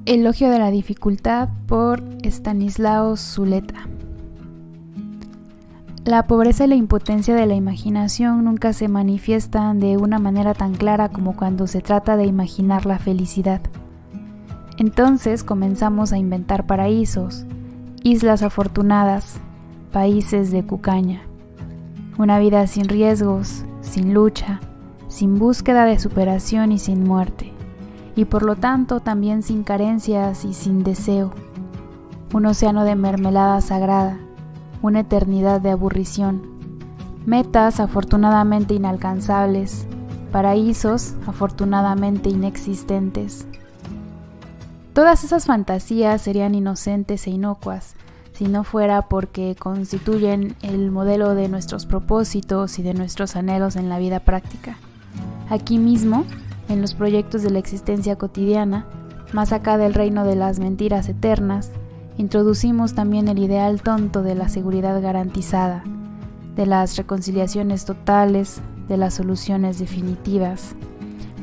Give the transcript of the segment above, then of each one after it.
Elogio de la dificultad por Estanislao Zuleta. La pobreza y la impotencia de la imaginación nunca se manifiestan de una manera tan clara como cuando se trata de imaginar la felicidad. Entonces comenzamos a inventar paraísos, islas afortunadas, países de cucaña. Una vida sin riesgos, sin lucha, sin búsqueda de superación y sin muerte. Y por lo tanto también sin carencias y sin deseo. Un océano de mermelada sagrada, una eternidad de aburrición, metas afortunadamente inalcanzables, paraísos afortunadamente inexistentes. Todas esas fantasías serían inocentes e inocuas si no fuera porque constituyen el modelo de nuestros propósitos y de nuestros anhelos en la vida práctica. Aquí mismo, en los proyectos de la existencia cotidiana, más acá del reino de las mentiras eternas, introducimos también el ideal tonto de la seguridad garantizada, de las reconciliaciones totales, de las soluciones definitivas.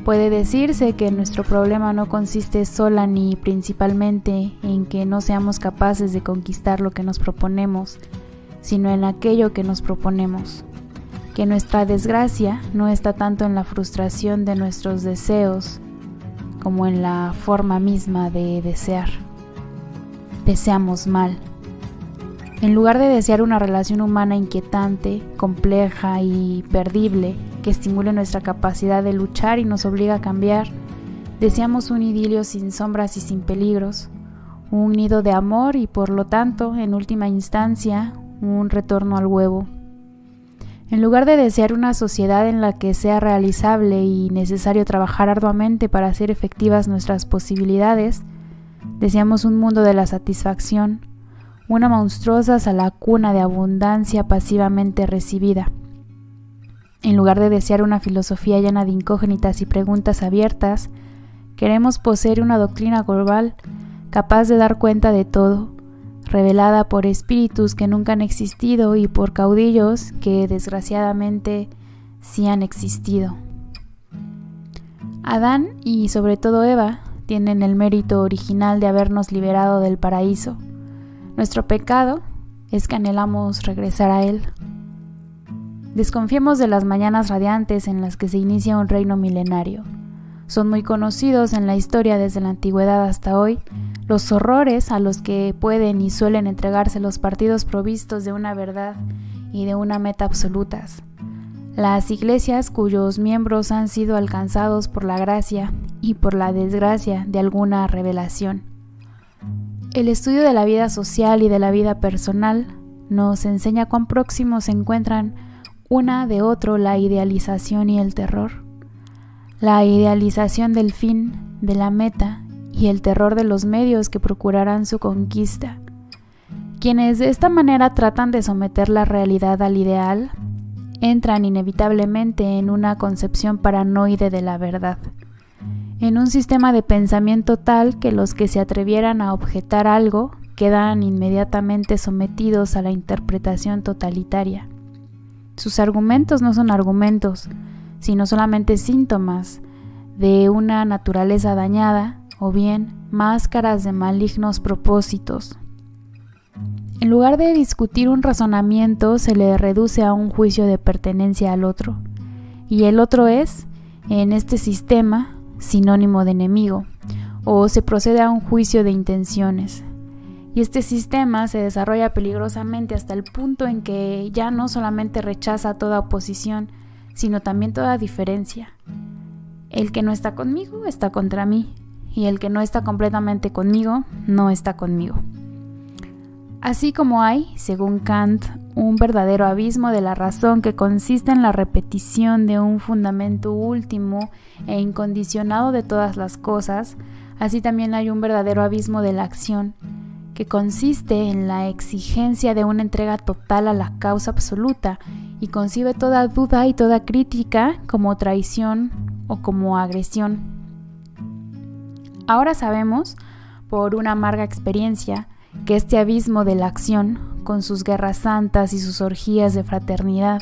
Puede decirse que nuestro problema no consiste sola ni principalmente en que no seamos capaces de conquistar lo que nos proponemos, sino en aquello que nos proponemos. Que nuestra desgracia no está tanto en la frustración de nuestros deseos como en la forma misma de desear. Deseamos mal. En lugar de desear una relación humana inquietante, compleja y perdible que estimule nuestra capacidad de luchar y nos obliga a cambiar, deseamos un idilio sin sombras y sin peligros, un nido de amor y por lo tanto, en última instancia, un retorno al huevo. En lugar de desear una sociedad en la que sea realizable y necesario trabajar arduamente para hacer efectivas nuestras posibilidades, deseamos un mundo de la satisfacción, una monstruosa salacuna de abundancia pasivamente recibida. En lugar de desear una filosofía llena de incógnitas y preguntas abiertas, queremos poseer una doctrina global capaz de dar cuenta de todo, revelada por espíritus que nunca han existido y por caudillos que desgraciadamente sí han existido. Adán y sobre todo Eva tienen el mérito original de habernos liberado del paraíso. Nuestro pecado es que anhelamos regresar a él. Desconfiemos de las mañanas radiantes en las que se inicia un reino milenario. Son muy conocidos en la historia desde la antigüedad hasta hoy los horrores a los que pueden y suelen entregarse los partidos provistos de una verdad y de una meta absolutas. Las iglesias cuyos miembros han sido alcanzados por la gracia y por la desgracia de alguna revelación. El estudio de la vida social y de la vida personal nos enseña cuán próximos se encuentran una de otro la idealización y el terror. La idealización del fin, de la meta, y el terror de los medios que procurarán su conquista. Quienes de esta manera tratan de someter la realidad al ideal, entran inevitablemente en una concepción paranoide de la verdad, en un sistema de pensamiento tal que los que se atrevieran a objetar algo quedan inmediatamente sometidos a la interpretación totalitaria. Sus argumentos no son argumentos, sino solamente síntomas de una naturaleza dañada, o bien máscaras de malignos propósitos. En lugar de discutir un razonamiento, se le reduce a un juicio de pertenencia al otro, y el otro es, en este sistema, sinónimo de enemigo, o se procede a un juicio de intenciones. Y este sistema se desarrolla peligrosamente hasta el punto en que ya no solamente rechaza toda oposición, sino también toda diferencia. El que no está conmigo está contra mí, y el que no está completamente conmigo, no está conmigo. Así como hay, según Kant, un verdadero abismo de la razón que consiste en la repetición de un fundamento último e incondicionado de todas las cosas, así también hay un verdadero abismo de la acción, que consiste en la exigencia de una entrega total a la causa absoluta y concibe toda duda y toda crítica como traición o como agresión. Ahora sabemos, por una amarga experiencia, que este abismo de la acción, con sus guerras santas y sus orgías de fraternidad,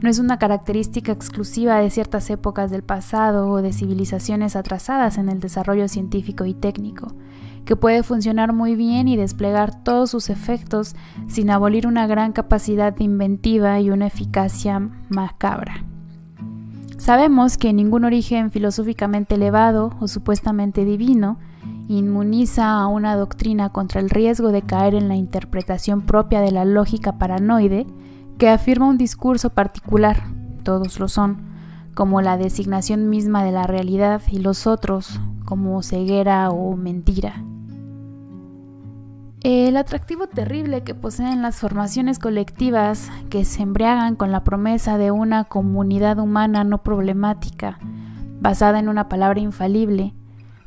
no es una característica exclusiva de ciertas épocas del pasado o de civilizaciones atrasadas en el desarrollo científico y técnico, que puede funcionar muy bien y desplegar todos sus efectos sin abolir una gran capacidad de inventiva y una eficacia macabra. Sabemos que ningún origen filosóficamente elevado o supuestamente divino inmuniza a una doctrina contra el riesgo de caer en la interpretación propia de la lógica paranoide que afirma un discurso particular, todos lo son, como la designación misma de la realidad y los otros como ceguera o mentira. El atractivo terrible que poseen las formaciones colectivas que se embriagan con la promesa de una comunidad humana no problemática, basada en una palabra infalible,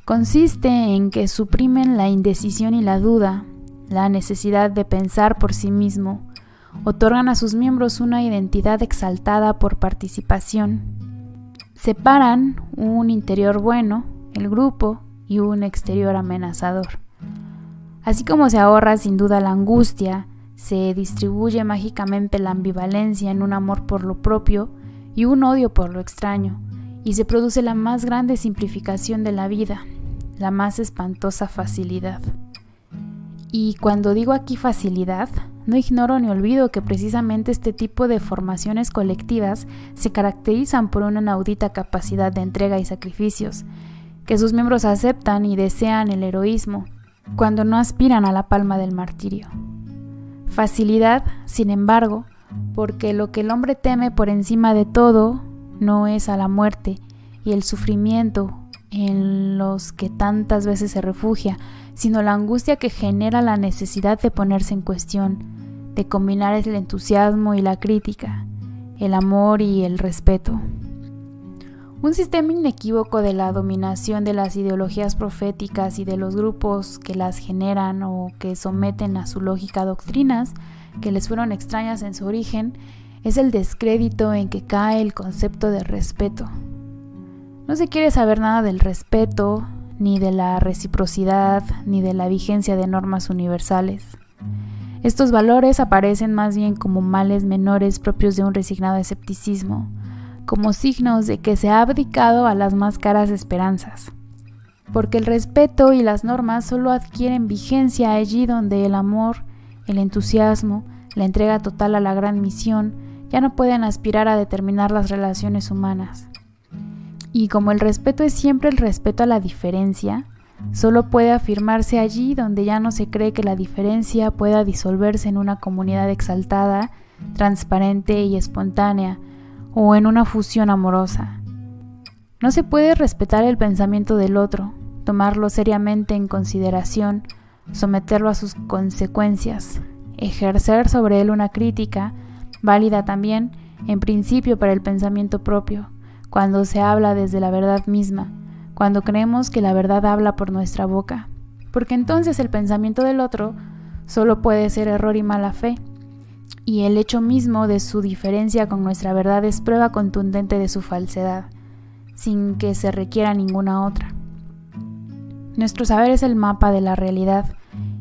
consiste en que suprimen la indecisión y la duda, la necesidad de pensar por sí mismo, otorgan a sus miembros una identidad exaltada por participación, separan un interior bueno, el grupo, y un exterior amenazador. Así como se ahorra sin duda la angustia, se distribuye mágicamente la ambivalencia en un amor por lo propio y un odio por lo extraño, y se produce la más grande simplificación de la vida, la más espantosa facilidad. Y cuando digo aquí facilidad, no ignoro ni olvido que precisamente este tipo de formaciones colectivas se caracterizan por una inaudita capacidad de entrega y sacrificios, que sus miembros aceptan y desean el heroísmo, cuando no aspiran a la palma del martirio. Facilidad, sin embargo, porque lo que el hombre teme por encima de todo no es a la muerte y el sufrimiento en los que tantas veces se refugia, sino la angustia que genera la necesidad de ponerse en cuestión, de combinar el entusiasmo y la crítica, el amor y el respeto. Un sistema inequívoco de la dominación de las ideologías proféticas y de los grupos que las generan o que someten a su lógica doctrinas que les fueron extrañas en su origen es el descrédito en que cae el concepto de respeto. No se quiere saber nada del respeto, ni de la reciprocidad, ni de la vigencia de normas universales. Estos valores aparecen más bien como males menores propios de un resignado escepticismo, como signos de que se ha abdicado a las más caras esperanzas. Porque el respeto y las normas solo adquieren vigencia allí donde el amor, el entusiasmo, la entrega total a la gran misión ya no pueden aspirar a determinar las relaciones humanas. Y como el respeto es siempre el respeto a la diferencia, solo puede afirmarse allí donde ya no se cree que la diferencia pueda disolverse en una comunidad exaltada, transparente y espontánea, o en una fusión amorosa. No se puede respetar el pensamiento del otro, tomarlo seriamente en consideración, someterlo a sus consecuencias, ejercer sobre él una crítica, válida también, en principio para el pensamiento propio, cuando se habla desde la verdad misma, cuando creemos que la verdad habla por nuestra boca, porque entonces el pensamiento del otro solo puede ser error y mala fe, y el hecho mismo de su diferencia con nuestra verdad es prueba contundente de su falsedad, sin que se requiera ninguna otra. Nuestro saber es el mapa de la realidad,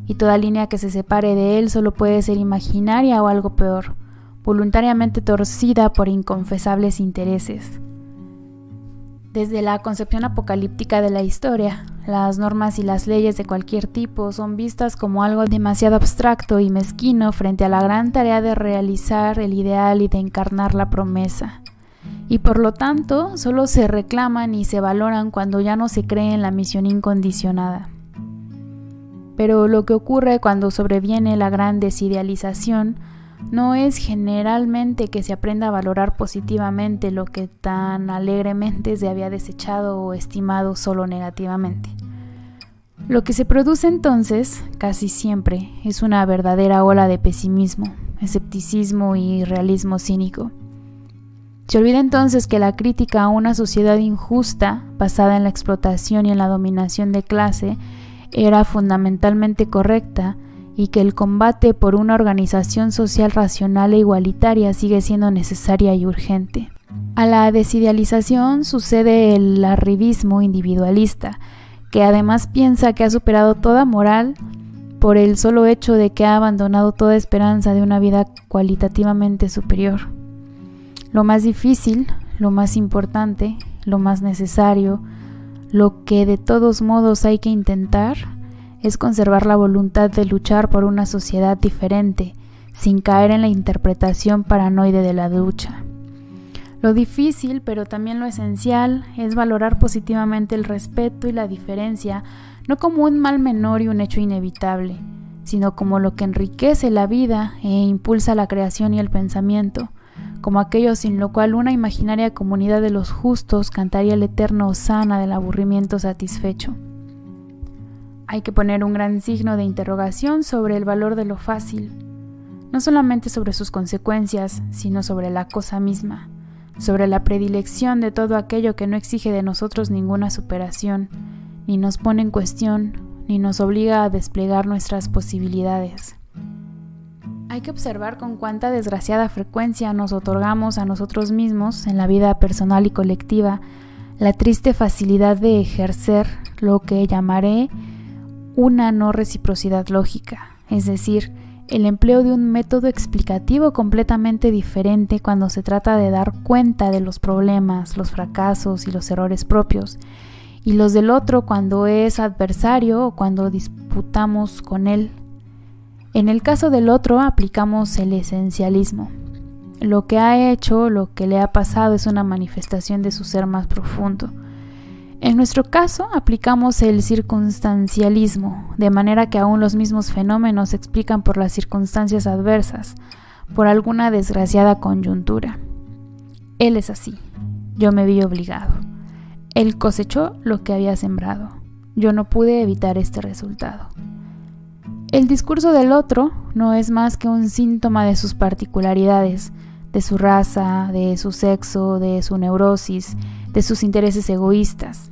y toda línea que se separe de él solo puede ser imaginaria o algo peor, voluntariamente torcida por inconfesables intereses. Desde la concepción apocalíptica de la historia, las normas y las leyes de cualquier tipo son vistas como algo demasiado abstracto y mezquino frente a la gran tarea de realizar el ideal y de encarnar la promesa. Y por lo tanto, solo se reclaman y se valoran cuando ya no se cree en la misión incondicionada. Pero lo que ocurre cuando sobreviene la gran desidealización no es generalmente que se aprenda a valorar positivamente lo que tan alegremente se había desechado o estimado solo negativamente. Lo que se produce entonces, casi siempre, es una verdadera ola de pesimismo, escepticismo y realismo cínico. Se olvida entonces que la crítica a una sociedad injusta, basada en la explotación y en la dominación de clase, era fundamentalmente correcta, y que el combate por una organización social racional e igualitaria sigue siendo necesaria y urgente. A la desidealización sucede el arribismo individualista, que además piensa que ha superado toda moral por el solo hecho de que ha abandonado toda esperanza de una vida cualitativamente superior. Lo más difícil, lo más importante, lo más necesario, lo que de todos modos hay que intentar, es conservar la voluntad de luchar por una sociedad diferente, sin caer en la interpretación paranoide de la lucha. Lo difícil, pero también lo esencial, es valorar positivamente el respeto y la diferencia, no como un mal menor y un hecho inevitable, sino como lo que enriquece la vida e impulsa la creación y el pensamiento, como aquello sin lo cual una imaginaria comunidad de los justos cantaría el eterno hosana del aburrimiento satisfecho. Hay que poner un gran signo de interrogación sobre el valor de lo fácil, no solamente sobre sus consecuencias, sino sobre la cosa misma, sobre la predilección de todo aquello que no exige de nosotros ninguna superación, ni nos pone en cuestión, ni nos obliga a desplegar nuestras posibilidades. Hay que observar con cuánta desgraciada frecuencia nos otorgamos a nosotros mismos, en la vida personal y colectiva, la triste facilidad de ejercer lo que llamaré una no reciprocidad lógica, es decir, el empleo de un método explicativo completamente diferente cuando se trata de dar cuenta de los problemas, los fracasos y los errores propios, y los del otro cuando es adversario o cuando disputamos con él. En el caso del otro aplicamos el esencialismo. Lo que ha hecho, lo que le ha pasado es una manifestación de su ser más profundo. En nuestro caso aplicamos el circunstancialismo, de manera que aún los mismos fenómenos se explican por las circunstancias adversas, por alguna desgraciada coyuntura. Él es así, yo me vi obligado. Él cosechó lo que había sembrado, yo no pude evitar este resultado. El discurso del otro no es más que un síntoma de sus particularidades, de su raza, de su sexo, de su neurosis, de sus intereses egoístas.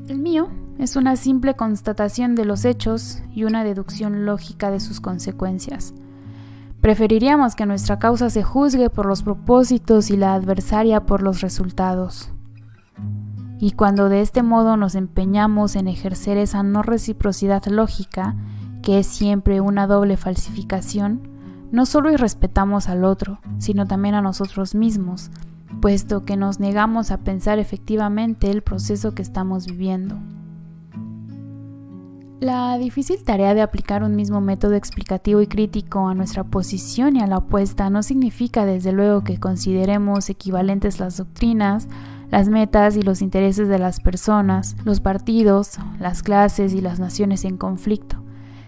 El mío es una simple constatación de los hechos y una deducción lógica de sus consecuencias. Preferiríamos que nuestra causa se juzgue por los propósitos y la adversaria por los resultados. Y cuando de este modo nos empeñamos en ejercer esa no reciprocidad lógica, que es siempre una doble falsificación, no solo irrespetamos al otro, sino también a nosotros mismos, puesto que nos negamos a pensar efectivamente el proceso que estamos viviendo. La difícil tarea de aplicar un mismo método explicativo y crítico a nuestra posición y a la opuesta no significa desde luego que consideremos equivalentes las doctrinas, las metas y los intereses de las personas, los partidos, las clases y las naciones en conflicto.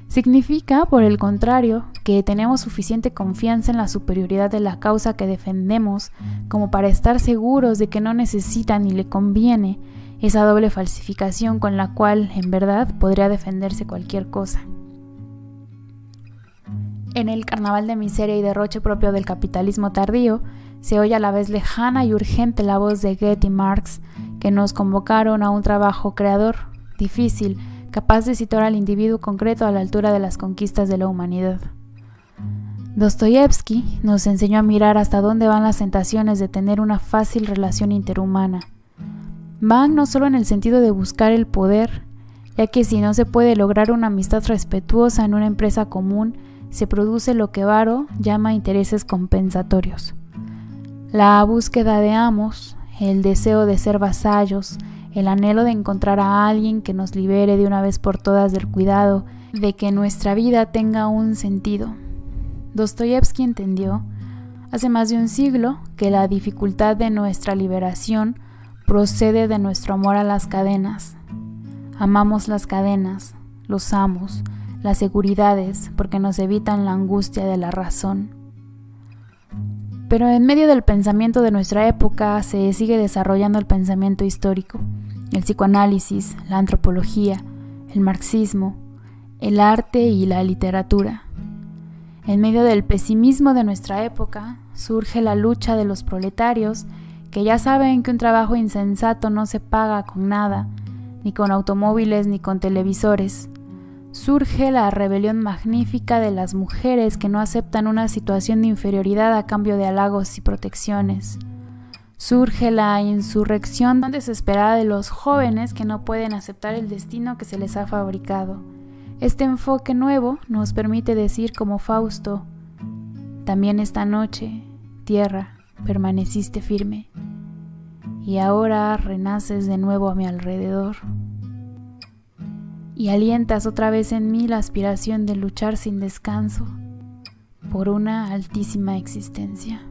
Significa, por el contrario, que tenemos suficiente confianza en la superioridad de la causa que defendemos como para estar seguros de que no necesita ni le conviene esa doble falsificación con la cual, en verdad, podría defenderse cualquier cosa. En el carnaval de miseria y derroche propio del capitalismo tardío, se oye a la vez lejana y urgente la voz de Goethe y Marx, que nos convocaron a un trabajo creador, difícil, capaz de situar al individuo concreto a la altura de las conquistas de la humanidad. Dostoyevsky nos enseñó a mirar hasta dónde van las tentaciones de tener una fácil relación interhumana. Van no solo en el sentido de buscar el poder, ya que si no se puede lograr una amistad respetuosa en una empresa común, se produce lo que Varro llama intereses compensatorios. La búsqueda de amos, el deseo de ser vasallos, el anhelo de encontrar a alguien que nos libere de una vez por todas del cuidado de que nuestra vida tenga un sentido. Dostoyevsky entendió, hace más de un siglo, que la dificultad de nuestra liberación procede de nuestro amor a las cadenas. Amamos las cadenas, los amos, las seguridades, porque nos evitan la angustia de la razón. Pero en medio del pensamiento de nuestra época se sigue desarrollando el pensamiento histórico, el psicoanálisis, la antropología, el marxismo, el arte y la literatura. En medio del pesimismo de nuestra época surge la lucha de los proletarios que ya saben que un trabajo insensato no se paga con nada, ni con automóviles ni con televisores. Surge la rebelión magnífica de las mujeres que no aceptan una situación de inferioridad a cambio de halagos y protecciones. Surge la insurrección tan desesperada de los jóvenes que no pueden aceptar el destino que se les ha fabricado. Este enfoque nuevo nos permite decir como Fausto: también esta noche, tierra, permaneciste firme, y ahora renaces de nuevo a mi alrededor. y alientas otra vez en mí la aspiración de luchar sin descanso por una altísima existencia.